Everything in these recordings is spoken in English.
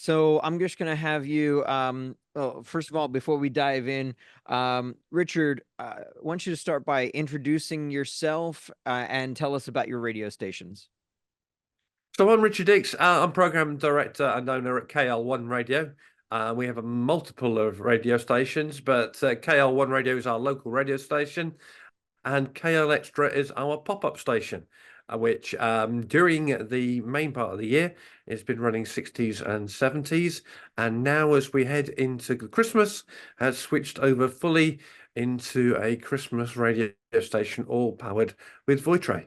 So I'm just going to have you, well, first of all, before we dive in, Richard, I want you to start by introducing yourself and tell us about your radio stations. So I'm Richard Dix. I'm program director and owner at KL1 Radio. We have a multiple of radio stations, but KL1 Radio is our local radio station, and KL Extra is our pop-up station, which during the main part of the year has been running 60s and 70s, and now as we head into Christmas, has switched over fully into a Christmas radio station, all powered with Voitrai.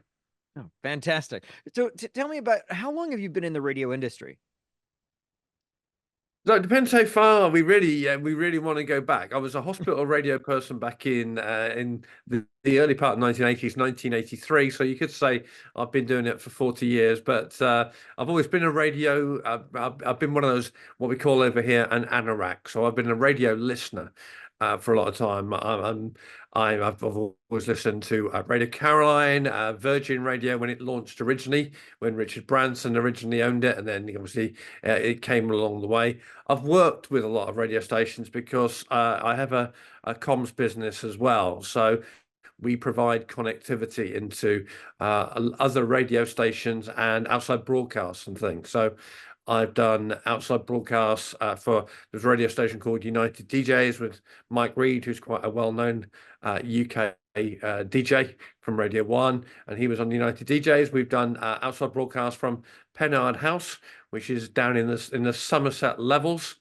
Oh, fantastic. So tell me about how long have you been in the radio industry? So it depends how far we really want to go back. I was a hospital radio person back in the early part of 1980s, 1983. So you could say I've been doing it for 40 years. But I've always been a radio. I've been one of those what we call over here an anorak. So I've been a radio listener for a lot of time. I've always listened to Radio Caroline, Virgin Radio when it launched originally, when Richard Branson originally owned it, and then obviously it came along the way. I've worked with a lot of radio stations because I have a comms business as well. So we provide connectivity into other radio stations and outside broadcasts and things. So I've done outside broadcasts for this radio station called United DJs with Mike Reed, who's quite a well-known UK DJ from Radio 1, and he was on United DJs. We've done outside broadcasts from Pennard House, which is down in the Somerset levels.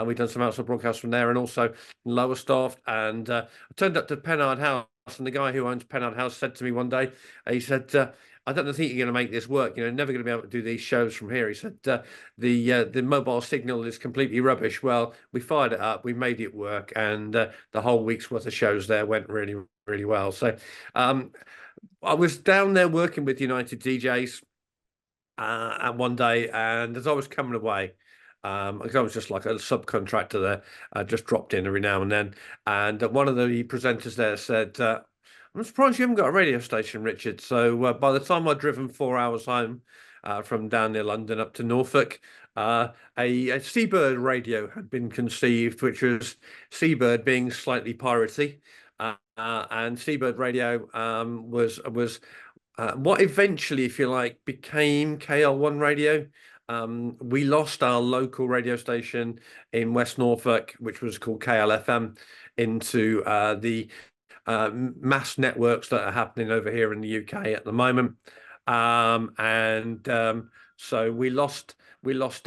We've done some outside broadcasts from there and also Lowestoft. And I turned up to Pennard House, and the guy who owns Pennard House said to me one day, he said, I don't think you're going to make this work. Never going to be able to do these shows from here. He said, the mobile signal is completely rubbish. Well, we fired it up, we made it work, and the whole week's worth of shows there went really, really well. So I was down there working with United DJs and one day, and as I was coming away, because I was just like a subcontractor there, I just dropped in every now and then, and one of the presenters there said, I'm surprised you haven't got a radio station, Richard. So by the time I'd driven 4 hours home from down near London up to Norfolk, a Seabird radio had been conceived, which was Seabird being slightly piratey. And Seabird Radio was what eventually, if you like, became KL1 Radio. We lost our local radio station in West Norfolk, which was called KLFM, into the mass networks that are happening over here in the UK at the moment. So we lost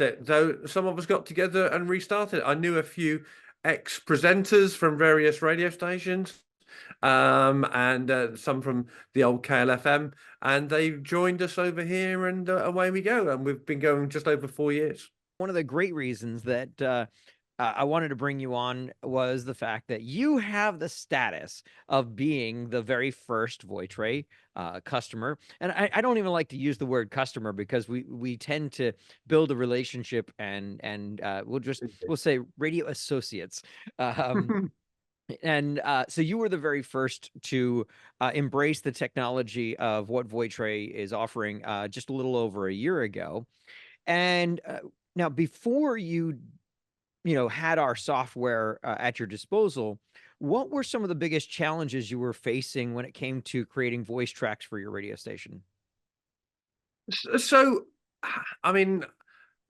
it, though some of us got together and restarted it. I knew a few ex-presenters from various radio stations, and some from the old KLFM, and they joined us over here, and away we go. And we've been going just over 4 years. One of the great reasons that I wanted to bring you on was the fact that you have the status of being the very first Voitrai customer. And I don't even like to use the word customer because we tend to build a relationship and we'll say radio associates. And so you were the very first to embrace the technology of what Voitrai is offering just a little over a year ago. And now, before you had our software at your disposal, what were some of the biggest challenges you were facing when it came to creating voice tracks for your radio station? So, I mean,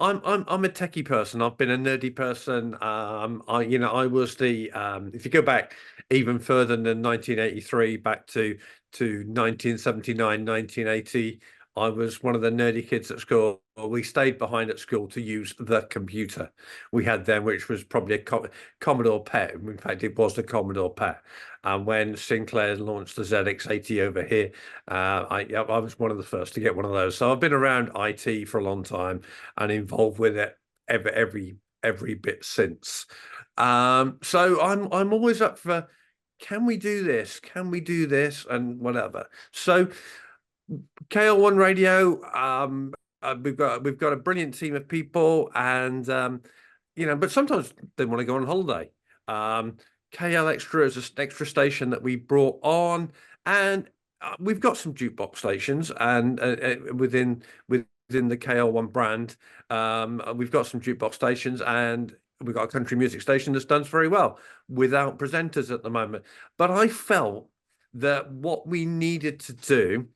I'm a techie person. I've been a nerdy person. I was the if you go back even further than 1983, back to 1979, 1980. I was one of the nerdy kids at school. We stayed behind at school to use the computer we had then, which was probably a Commodore PET. In fact, it was the Commodore PET. And when Sinclair launched the ZX80 over here, I was one of the first to get one of those. So I've been around IT for a long time and involved with it every bit since. So I'm always up for, can we do this? Can we do this? And whatever. So KL1 Radio, we've got a brilliant team of people, and but sometimes they want to go on holiday. KL Extra is an extra station that we brought on, and we've got some jukebox stations, and within within the KL1 brand. We've got some jukebox stations, and we've got a country music station that's done very well without presenters at the moment. But I felt that what we needed to do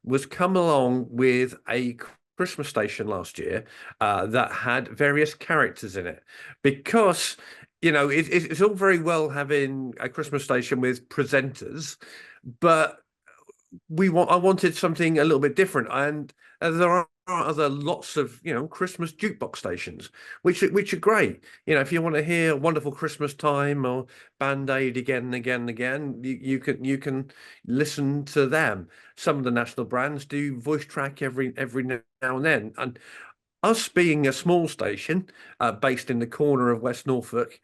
was come along with a Christmas station last year that had various characters in it, because it's all very well having a Christmas station with presenters, but I wanted something a little bit different, and there are other lots of Christmas jukebox stations which are great. If you want to hear Wonderful Christmas Time or Band Aid again and again and again, you can listen to them. Some of the national brands do voice track every now and then, and us being a small station based in the corner of West Norfolk,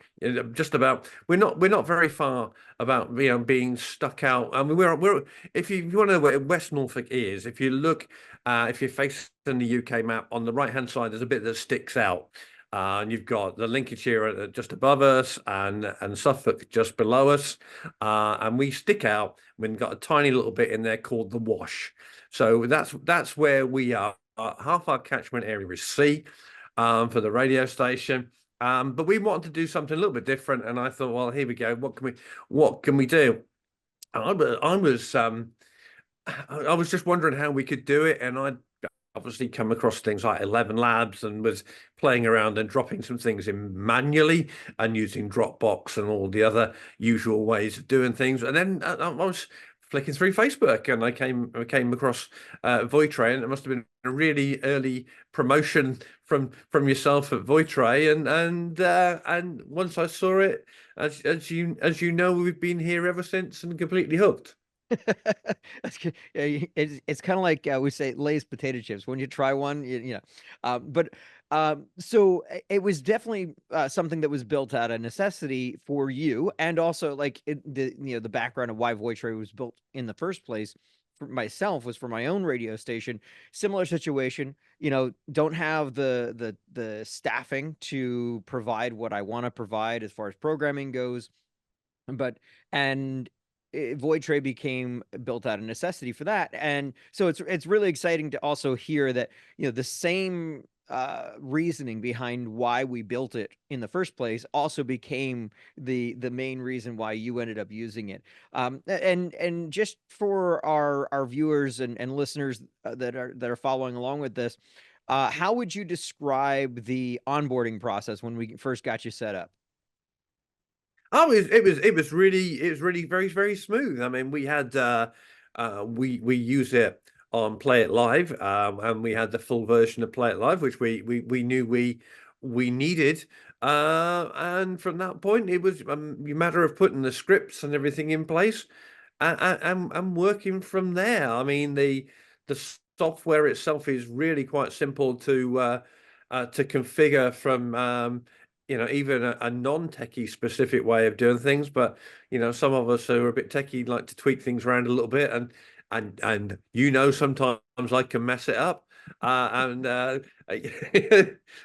just about we're not very far about being stuck out. I mean, we're if you want to know where West Norfolk is, if you look, if you're facing the UK map, on the right hand side there's a bit that sticks out, and you've got the Lincolnshire just above us, and Suffolk just below us, and we stick out. We've got a tiny little bit in there called the Wash, so that's where we are. Half our catchment area is sea for the radio station, but we wanted to do something a little bit different, and I thought, well, here we go. What can we do? I was just wondering how we could do it, and I'd obviously come across things like 11 Labs, and was playing around and dropping some things in manually and using Dropbox and all the other usual ways of doing things. And then I was flicking through Facebook, and I came across Voitrai, and it must have been a really early promotion from yourself at Voitrai, and once I saw it, as you know, we've been here ever since and completely hooked. It's kind of like we say Lay's potato chips. When you try one, but so it was definitely something that was built out of necessity for you, and also like the background of why Voitrai was built in the first place. For myself, was for my own radio station. Similar situation, don't have the staffing to provide what I want to provide as far as programming goes, but and Voitrai became built out of necessity for that. And so it's really exciting to also hear that the same reasoning behind why we built it in the first place also became the main reason why you ended up using it. And just for our viewers and listeners that are following along with this, how would you describe the onboarding process when we first got you set up? Oh, it was really very, very smooth. I mean, we had we use it on Play It Live, and we had the full version of Play It Live, which we knew we needed. And from that point, it was a matter of putting the scripts and everything in place, and working from there. I mean, the software itself is really quite simple to configure from. Even a non-techie specific way of doing things, but some of us who are a bit techie like to tweak things around a little bit, and sometimes I can mess it up,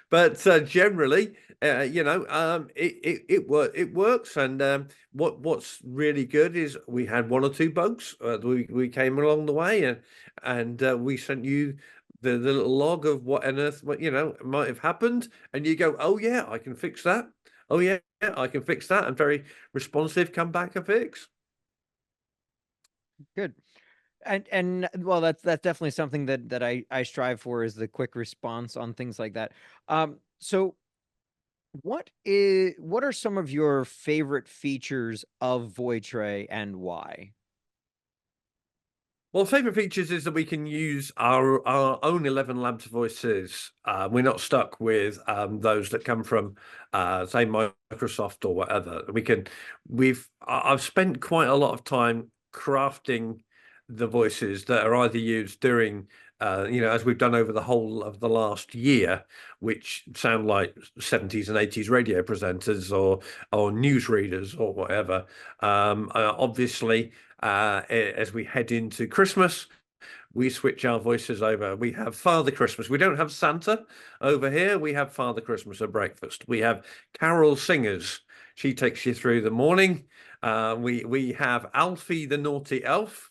but generally, it works. And what's really good is we had one or two bugs. We came along the way, and we sent you the little log of what on earth might have happened, and you go, oh yeah, I can fix that. Oh yeah, I can fix that. And very responsive, come back and fix. Good. And well, that's definitely something that I strive for, is the quick response on things like that. So what are some of your favorite features of Voitrai, and why? Well, favorite features is that we can use our own 11 Labs voices. We're not stuck with those that come from, say, Microsoft or whatever. I've spent quite a lot of time crafting the voices that are either used during, as we've done over the whole of the last year, which sound like 70s and 80s radio presenters or newsreaders or whatever. Obviously, as we head into Christmas, we switch our voices over. We have Father Christmas. We don't have Santa over here. We have Father Christmas at breakfast. We have carol singers. She takes you through the morning. We have Alfie the naughty elf,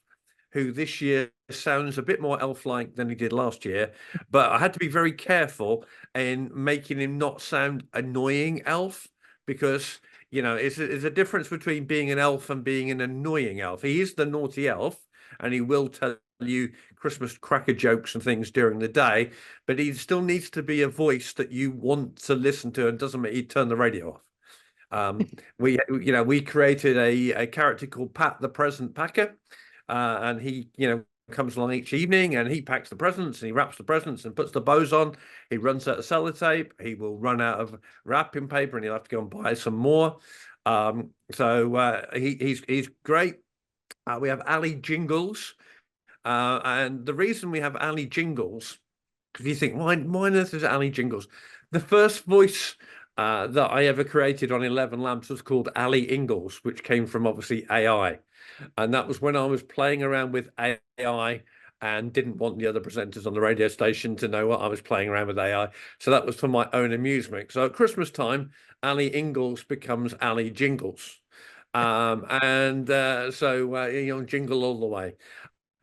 who this year sounds a bit more elf-like than he did last year, but I had to be very careful in making him not sound annoying elf, because it's a difference between being an elf and being an annoying elf. He is the naughty elf, and he will tell you Christmas cracker jokes and things during the day, but he still needs to be a voice that you want to listen to, and doesn't make you turn the radio off. We created a character called Pat the Present Packer, and he comes along each evening, and he packs the presents, and he wraps the presents and puts the bows on. He runs out of sellotape. He will run out of wrapping paper, and he'll have to go and buy some more. So he's great. We have Ali Jingles, and the reason we have Ali Jingles, because you think, why on earth is Ali Jingles? The first voice that I ever created on 11 Lamps was called Ali Ingalls, which came from obviously AI. And that was when I was playing around with AI and didn't want the other presenters on the radio station to know what I was playing around with AI. So that was for my own amusement. So at Christmas time, Ali Ingalls becomes Ali Jingles. So jingle all the way.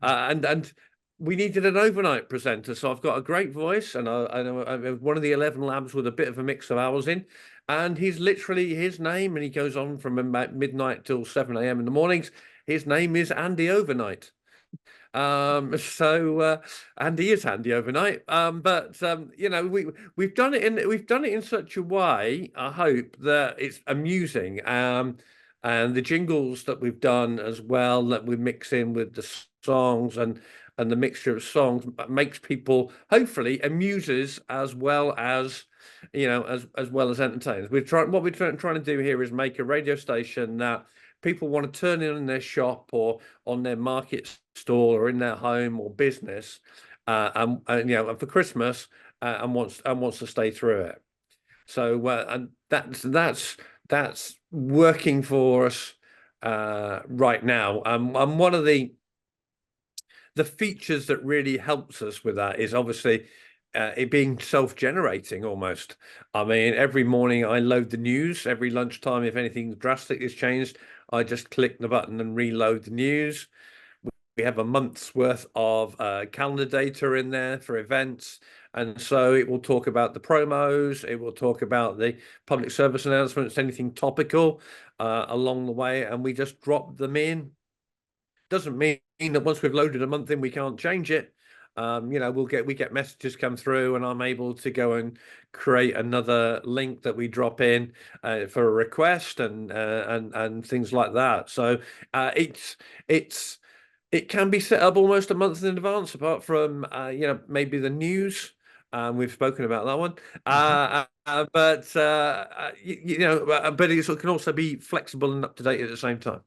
And we needed an overnight presenter. So I've got a great voice, and I one of the 11 Labs with a bit of a mix of hours in. And he's literally, his name, and he goes on from about midnight till 7 a.m. in the mornings. His name is Andy Overnight. And he is handy overnight. We've done it in such a way, I hope, that it's amusing. And the jingles that we've done as well, that we mix in with the songs, and the mixture of songs makes people, hopefully, amuses as well as as well as entertainers. What we're trying to do here is make a radio station that people want to turn in their shop or on their market stall or in their home or business, and for Christmas, and wants to stay through it. So and that's working for us right now. And one of the features that really helps us with that is obviously it being self-generating almost. I mean, every morning I load the news. Every lunchtime, if anything drastic has changed, I just click the button and reload the news. We have a month's worth of calendar data in there for events. And so it will talk about the promos, it will talk about the public service announcements, anything topical along the way, and we just drop them in. Doesn't mean that once we've loaded a month in, we can't change it. We get messages come through, and I'm able to go and create another link that we drop in for a request and things like that. So it can be set up almost a month in advance, apart from maybe the news. We've spoken about that one, but it can also be flexible and up to date at the same time.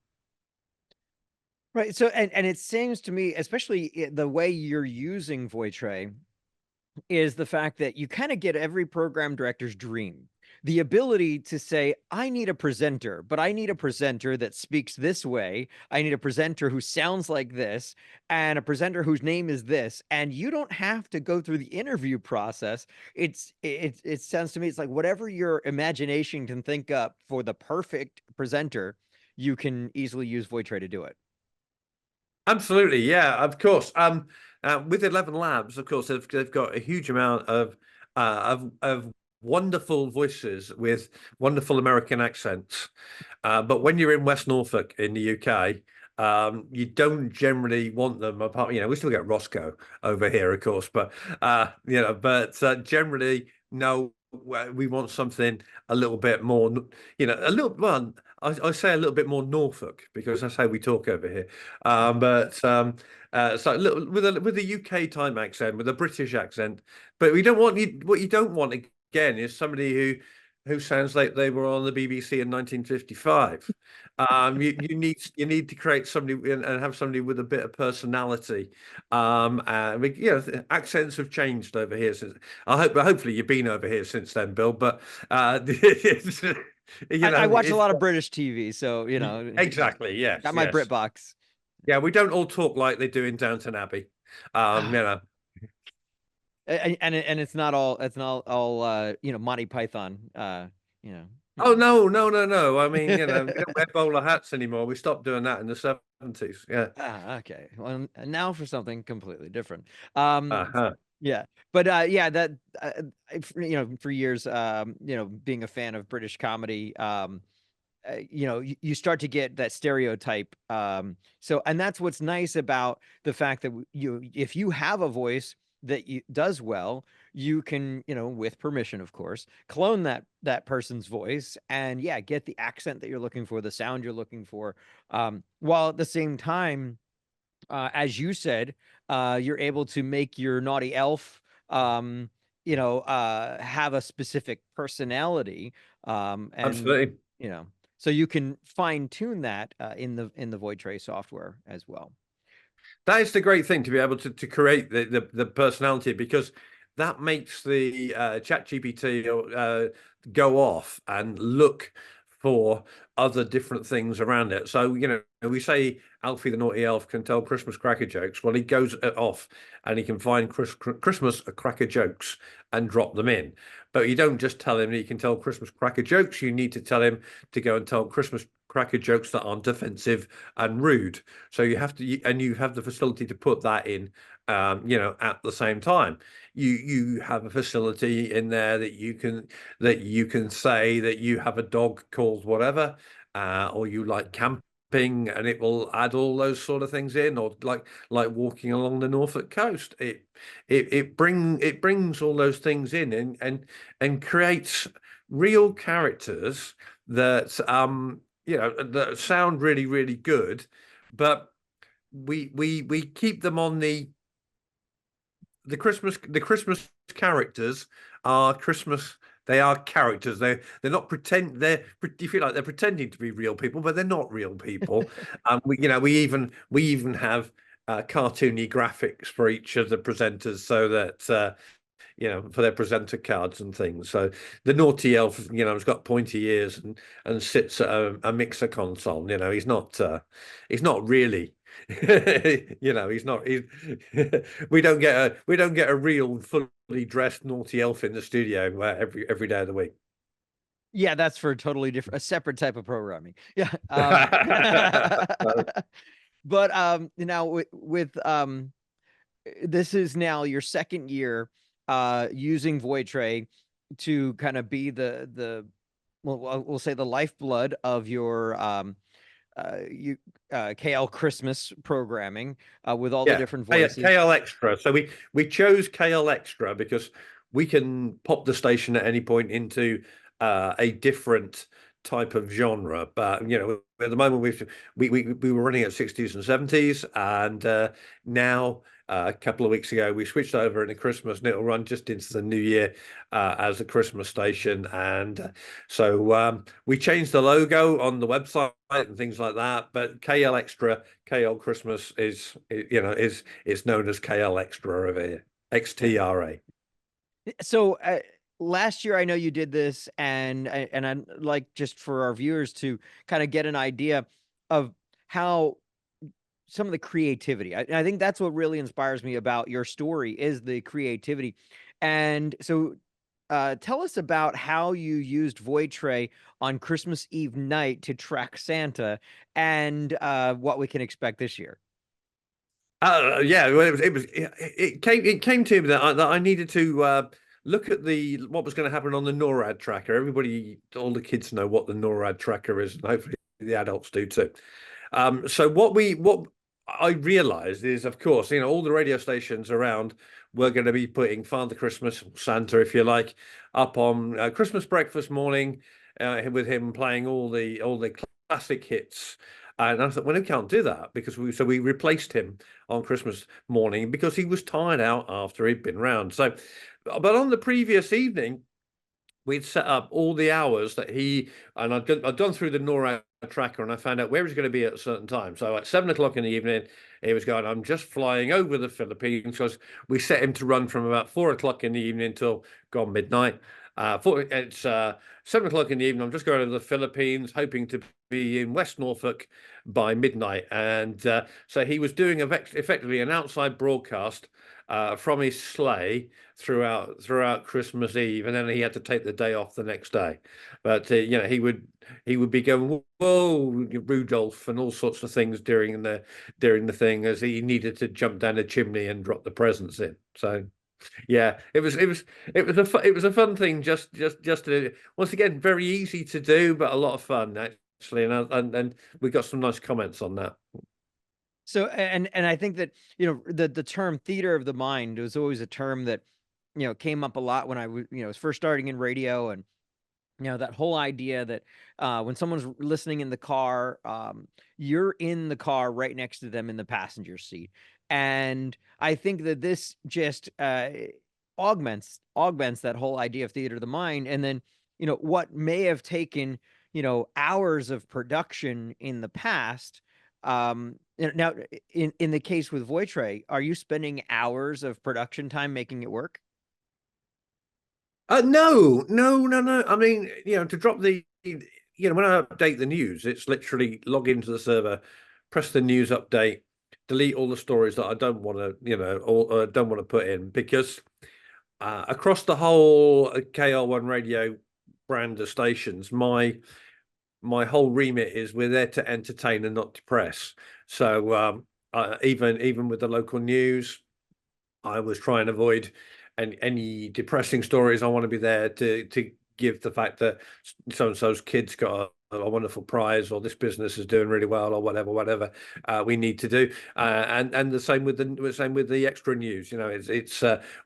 Right. So, and it seems to me, especially the way you're using Voitrai, is the fact that you kind of get every program director's dream. The ability to say, I need a presenter, but I need a presenter that speaks this way. I need a presenter who sounds like this, and a presenter whose name is this. And you don't have to go through the interview process. It sounds to me, it's like whatever your imagination can think up for the perfect presenter, you can easily use Voitrai to do it. Absolutely, yeah, of course. With 11 Labs, of course, they've got a huge amount of wonderful voices with wonderful American accents. But when you're in West Norfolk in the UK, you don't generally want them apart. We still get Roscoe over here, of course, but generally, no. We want something a little bit more, I say a little bit more Norfolk, because that's how we talk over here. So with a UK time accent, with a British accent, but we don't want what you don't want again is somebody who sounds like they were on the BBC in 1955. You need to create somebody and have somebody with a bit of personality. Accents have changed over here since. Hopefully you've been over here since then, Bill. But I watch a lot of British TV, so exactly. Yeah, got my Brit box. Yeah, we don't all talk like they do in Downton Abbey. And it's not all Monty Python. Oh no, no, no, no. I mean, we don't wear bowler hats anymore. We stopped doing that in the 70s. Yeah. Ah, okay. Well, now for something completely different. Uh-huh. Yeah, but yeah, that for years, being a fan of British comedy, you start to get that stereotype. And that's what's nice about the fact that if you have a voice that does well, you can, with permission, of course, clone that person's voice and yeah, get the accent that you're looking for, the sound you're looking for, while at the same time, as you said, you're able to make your naughty elf, have a specific personality, and Absolutely. you know, so you can fine tune that in the Voitrai software as well. That is the great thing, to be able to create the personality, because that makes the chat GPT go off and look for other different things around it. So, we say Alfie the naughty elf can tell Christmas cracker jokes. Well, he goes off and he can find Christmas cracker jokes and drop them in. But you don't just tell him that he can tell Christmas cracker jokes. You need to tell him to go and tell Christmas cracker jokes that aren't offensive and rude. So you have to, and you have the facility to put that in, at the same time. You have a facility in there that you can say that you have a dog called whatever, or you like camping, and it will add all those sort of things in, or like walking along the Norfolk coast. It brings all those things in, and creates real characters that that sound really, really good, but we keep them on the Christmas characters are Christmas. They are characters. They're not pretend. You feel like they're pretending to be real people, but they're not real people. We even have cartoony graphics for each of the presenters, so that for their presenter cards and things. So the naughty elf, has got pointy ears and sits at a mixer console. He's not really. He's not. We don't get a real fully dressed naughty elf in the studio every day of the week. Yeah, that's for a separate type of programming. Yeah. But now with this is now your second year using Voitrai to kind of be the well, we'll say the lifeblood of your KL Christmas programming, with all the Yeah, different voices. KL Extra. So we chose KL Extra because we can pop the station at any point into a different type of genre. But at the moment we were running at 60s and 70s, and now a couple of weeks ago we switched over into Christmas, and it'll run just into the new year as a Christmas station. And so we changed the logo on the website and things like that. But KL Extra, KL Christmas is known as KL Extra over here, XTRA. So last year I know you did this, and I'd like, just for our viewers to kind of get an idea of how some of the creativity. I think that's what really inspires me about your story, is the creativity. And so tell us about how you used Voitrai on Christmas Eve night to track Santa, and what we can expect this year. Yeah, well, it came to me that I needed to look at what was going to happen on the NORAD tracker. All the kids know what the NORAD tracker is, and hopefully the adults do too. So what I realized is, of course, all the radio stations around were going to be putting Father Christmas, Santa, if you like, up on Christmas breakfast morning, with him playing all the classic hits. And I thought, well, we can't do that, because we replaced him on Christmas morning because he was tired out after he'd been round. So, but on the previous evening, we'd set up all the hours that I'd gone through the NORAD tracker, and I found out where he's going to be at a certain time. So at 7 o'clock in the evening, he was going, I'm just flying over the Philippines, because we set him to run from about 4 o'clock in the evening till gone midnight. It's 7 o'clock in the evening. I'm just going to the Philippines, hoping to be in West Norfolk by midnight. And so he was doing effectively an outside broadcast from his sleigh throughout Christmas Eve, and then he had to take the day off the next day. But he would be going, "Whoa, Rudolph," and all sorts of things during the thing, as he needed to jump down a chimney and drop the presents in. So yeah, it was a fun thing. Just to, once again, very easy to do, but a lot of fun actually, and we got some nice comments on that. So, and I think that, the term theater of the mind was always a term that, came up a lot when I was first starting in radio. And, that whole idea that, when someone's listening in the car, you're in the car right next to them in the passenger seat. And I think that this just, augments that whole idea of theater of the mind. And then, what may have taken, hours of production in the past, now, in the case with Voitrai, are you spending hours of production time making it work? No, no, no, no. I mean, to drop when I update the news, it's literally log into the server, press the news update, delete all the stories that I don't want to, or don't want to put in, because across the whole KL1 Radio brand of stations, my whole remit is we're there to entertain and not depress. So even with the local news, I was trying and avoid any depressing stories. I want to be there to give the fact that so and so's kids got a wonderful prize, or this business is doing really well, or whatever we need to do. And the same with the extra news.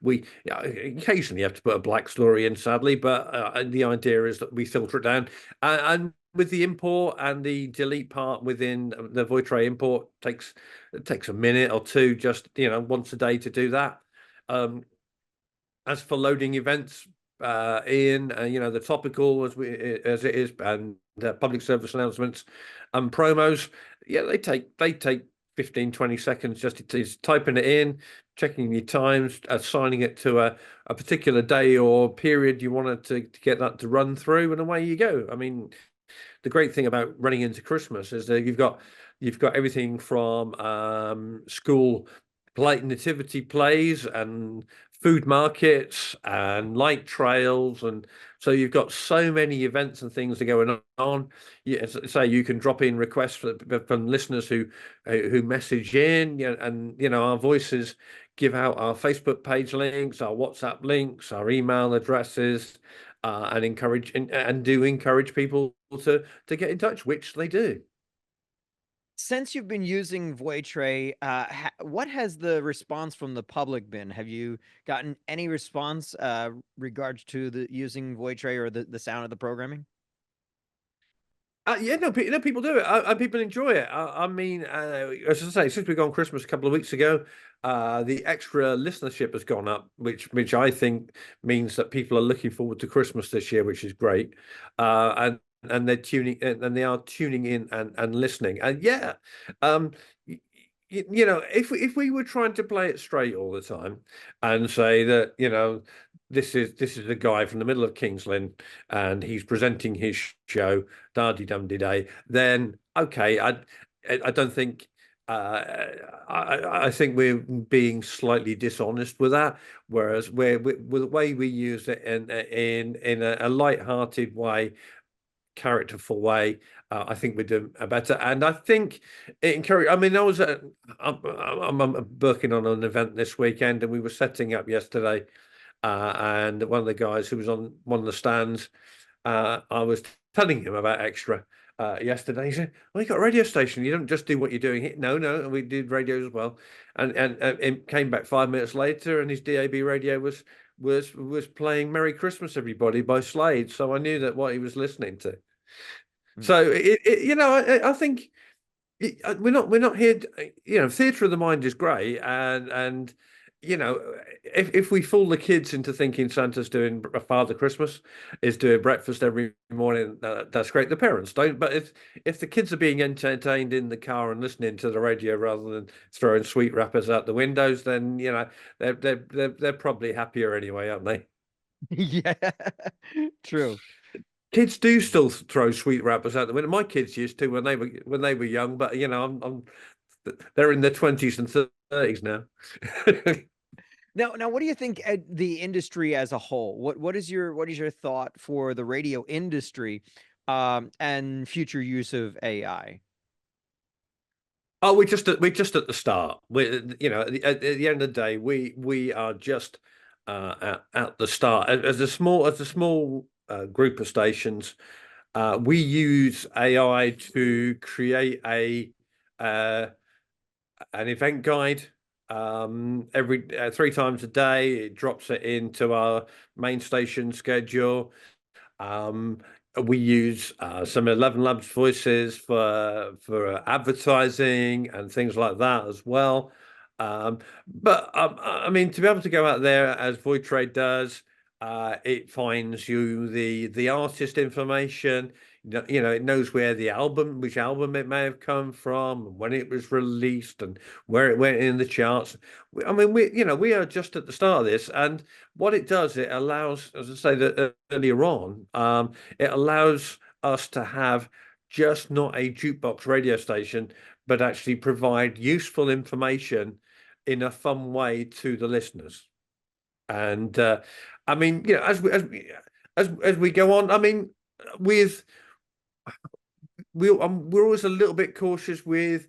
We occasionally have to put a black story in, sadly, but the idea is that we filter it down. And with the import and the delete part within the Voitrai import, it takes a minute or two, just once a day, to do that. As for loading events, Ian, the topical as it is, and public service announcements and promos, yeah, they take 15, 20 seconds just to typing it in, checking your times, assigning it to a particular day or period you wanted to get that to run through, and away you go. I mean, the great thing about running into Christmas is that you've got everything from school nativity plays and food markets and light trails, and so you've got so many events and things that are going on. Say you can drop in requests from listeners who message in, and our voices give out our Facebook page links, our WhatsApp links, our email addresses, and do encourage people to get in touch, which they do. Since you've been using Voitrai, what has the response from the public been? Have you gotten any response, regards to the using Voitrai or the sound of the programming? Yeah, no, people do it, and people enjoy it. I mean, as I say, since we've gone Christmas a couple of weeks ago, the extra listenership has gone up, which I think means that people are looking forward to Christmas this year, which is great. And they are tuning in and listening. And yeah, um, if we were trying to play it straight all the time and say that, this is a guy from the middle of King's Lynn and he's presenting his show, Dardy Dum Day, then okay, I don't think. I think we're being slightly dishonest with that. Whereas with the way we use it in a light-hearted way, characterful way, I think we're doing better. And I think it encouraged. I mean, I'm working on an event this weekend, and we were setting up yesterday. And one of the guys who was on one of the stands, I was telling him about Extra yesterday. He said, "Well, you got a radio station. You don't just do what you're doing here." No, no, we did radio as well. And it came back 5 minutes later, and his DAB radio was playing "Merry Christmas, Everybody" by Slade. So I knew that what he was listening to. So I think we're not here. Theatre of the mind is great, and if we fool the kids into thinking Santa's doing a Father Christmas, is doing breakfast every morning, that's great. The parents don't, but if the kids are being entertained in the car and listening to the radio rather than throwing sweet wrappers out the windows, then they're probably happier anyway, aren't they? Yeah, true. Kids do still throw sweet wrappers out the window. My kids used to when they were young, but they're in their 20s and 30s now. Now, what do you think the industry as a whole? What is your thought for the radio industry and future use of AI? Oh, we're just at the start. At the end of the day, we are just at the start. As a small group of stations, we use AI to create a uh, an event guide every 3 times a day. It drops it into our main station schedule. Um, we use some 11 Labs voices for advertising and things like that as well. But I mean, to be able to go out there as Voitrai does, it finds you the artist information. It knows which album it may have come from, when it was released, and where it went in the charts. I mean, we are just at the start of this, and what it does, it allows, as I said earlier on, it allows us to have just not a jukebox radio station, but actually provide useful information in a fun way to the listeners. And I mean, as we go on, I mean, with we're always a little bit cautious with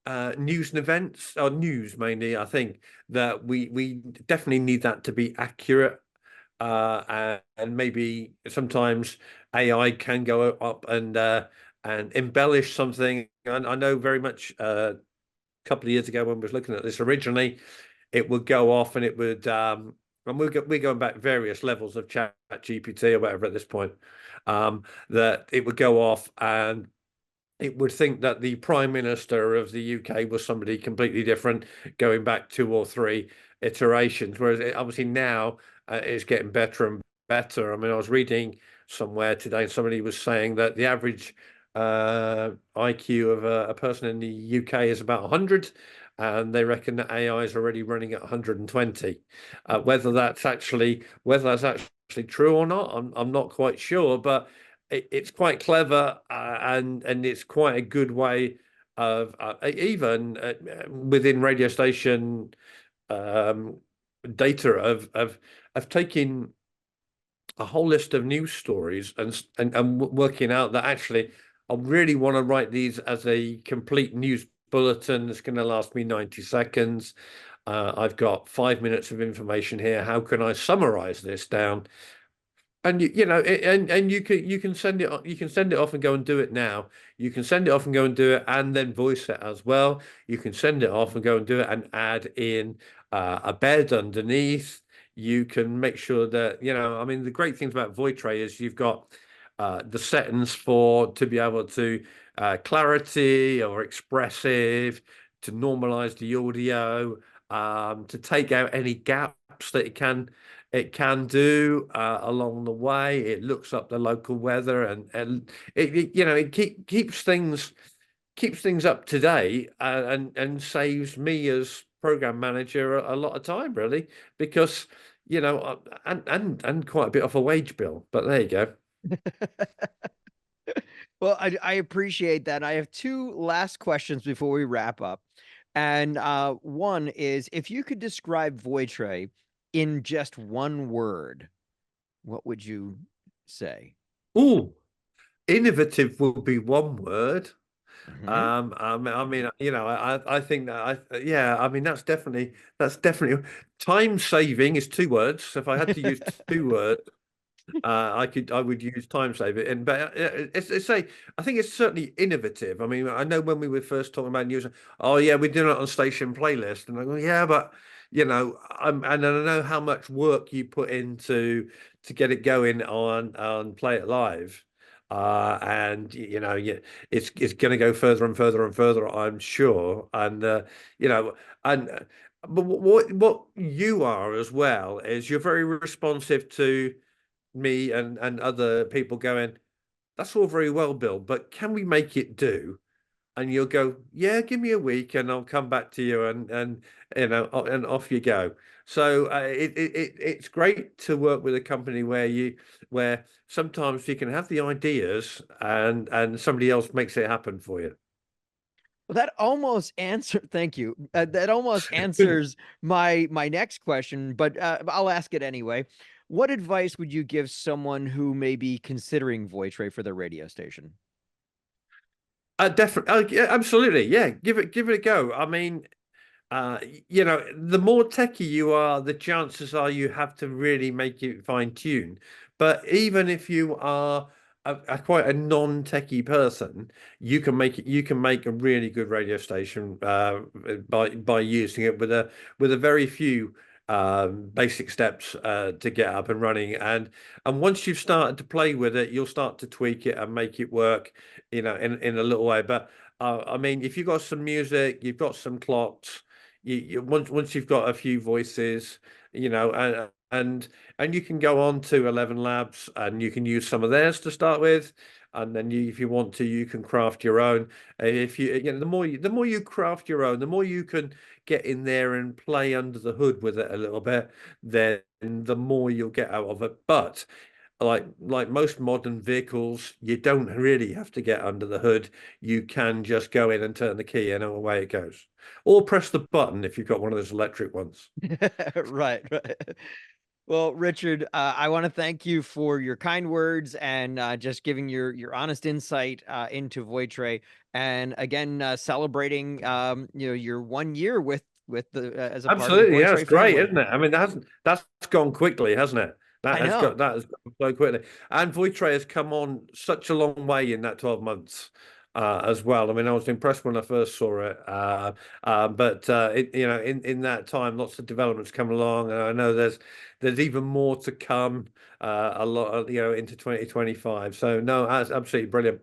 news and events, or news mainly. I think that we definitely need that to be accurate, and maybe sometimes AI can go up and embellish something. And I know very much a couple of years ago when we was looking at this originally, it would go off and it would and we're going back various levels of chat GPT or whatever at this point, that it would go off and it would think that the Prime Minister of the UK was somebody completely different, going back 2 or 3 iterations. Whereas obviously now it's getting better and better. I mean, I was reading somewhere today, somebody was saying that the average IQ of a person in the UK is about 100, and they reckon that AI is already running at 120. Whether that's actually true or not, I'm not quite sure, but it's quite clever, and it's quite a good way of even within radio station um, data of taking a whole list of news stories and working out that actually I really want to write these as a complete news bulletin that's going to last me 90 seconds. I've got 5 minutes of information here. How can I summarize this down? And you can send it, you can send it off and go and do it now. You can send it off and go and do it and then voice it as well. You can send it off and go and do it and add in a bed underneath. You can make sure that, I mean, the great things about Voitray is you've got the settings to be able to clarity or expressive, to normalize the audio, to take out any gaps that it can do along the way. It looks up the local weather, and it keeps things up to date, and saves me as program manager a lot of time, really, because and quite a bit off a wage bill. But there you go. Well, I appreciate that. I have two last questions before we wrap up. And one is, if you could describe Voitre in just one word, what would you say? Oh, innovative would be one word. Mhm. I mean, I think that yeah, I mean, that's definitely time saving is 2 words. So if I had to use 2 words, I would use time saving. But I think it's certainly innovative. I mean, I know when we were first talking about news, oh yeah, we're doing it on station playlist, and I go, yeah, but and I know how much work you put into to get it going on Play It Live. And yeah, it's going to go further and further and further, I'm sure. And you know, and but what you are as well is you're very responsive to me and other people going, that's all very well, Bill, but can we make it do? And you'll go, yeah, give me a week and I'll come back to you, and off you go. So it's great to work with a company where sometimes you can have the ideas and somebody else makes it happen for you. Well, that almost thank you. That almost answers my next question, but I'll ask it anyway. What advice would you give someone who may be considering Voitray for their radio station? Definitely, yeah, absolutely, yeah. Give it a go. I mean, the more techy you are, the chances are you have to really make it fine tune. But even if you are quite a non-techie person, you can make a really good radio station by using it with a very few basic steps to get up and running. And once you've started to play with it, you'll start to tweak it and make it work, in a little way. But I mean, if you've got some music, you've got some clocks, once you've got a few voices, and you can go on to 11 Labs and you can use some of theirs to start with, and then if you want to, you can craft your own. If the more you craft your own, the more you can get in there and play under the hood with it a little bit, then the more you'll get out of it. But like most modern vehicles, you don't really have to get under the hood. You can just go in and turn the key and away it goes. Or press the button if you've got one of those electric ones. Right, right. Well, Richard, I want to thank you for your kind words and just giving your honest insight into Voitray, and again celebrating your 1 year with the as a part of the Absolutely, yeah, it's Voitray great, family. isn't it? I mean, that's gone quickly, hasn't it? I know. That has gone so quickly. And Voitray has come on such a long way in that 12 months as well. I mean, I was impressed when I first saw it. But in that time, lots of developments come along, and I know there's even more to come a lot, into 2025. So no, that's absolutely brilliant.